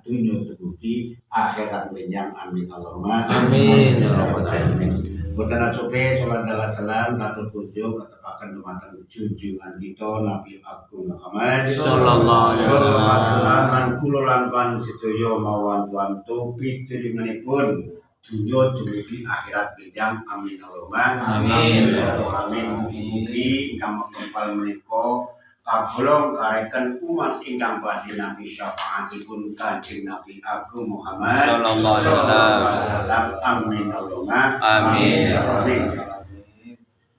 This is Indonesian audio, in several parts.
dunia terbukti akhirat benjang amin Allahumma Amin. Boten sope salat dalah salam katur kunjung ketepakan dumateng junjungan kita Nabi Agung Muhammad Sallallahu alaihi wasallam. lan kula lan pansedaya mawan wantu pitulinganipun dunya dumugi akhirat benjang amin Allahumma Amin. Amin. Mugi ingkang kempal menika kagolong kareken umat ingkang badhe nabi syafaatipun Kanjeng Nabi Agung Muhammad Sallallahu alaihi wasallam. Amin Allahumma Amin. amin.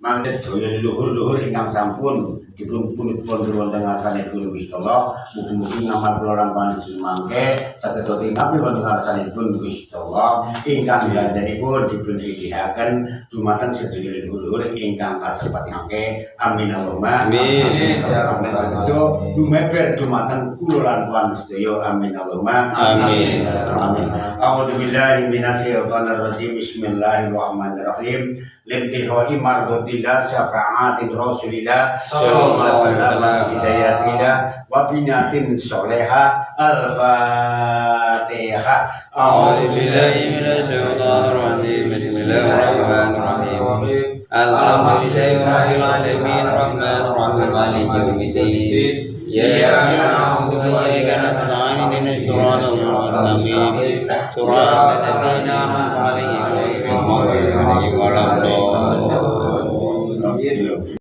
Mangke daya luhur-luhur ingkang sampun dipun punipun wonten ngarsanipun Gusti Allah, mugi-mugi ngamal kula lan panjenengan mangke saged tingkap wonten ngarsanipun Gusti Allah ingkang ganjaripun dipun idihaken dumateng sedaya luhur ingkang kasebat mangke. Amin Allahumma Amin. Amin. Sedaya dumeber dumateng kula lan panjenengan. Amin Allahumma Amin. Amin. A'udzu billahi minasyaitonir rajim. Bismillahirrahmanirrahim. Limtihoi mardotillah syafa'atin rasulillah sallallahu alaihi wasallam hidayatillah wa binatin soleha al-fatihah. A'udzu billahi minasyaitonir rajim. Bismillahirrahmanirrahim. Alhamdulillahirabbil alamin arrahmanir rahim maliki yaumiddin. Iyyaka na'budu wa iyyaka nasta'in ihdinas siratal mustaqim. Siratal ladzina an'amta 'alaihim ghairil maghdubi 'alaihim waladdallin.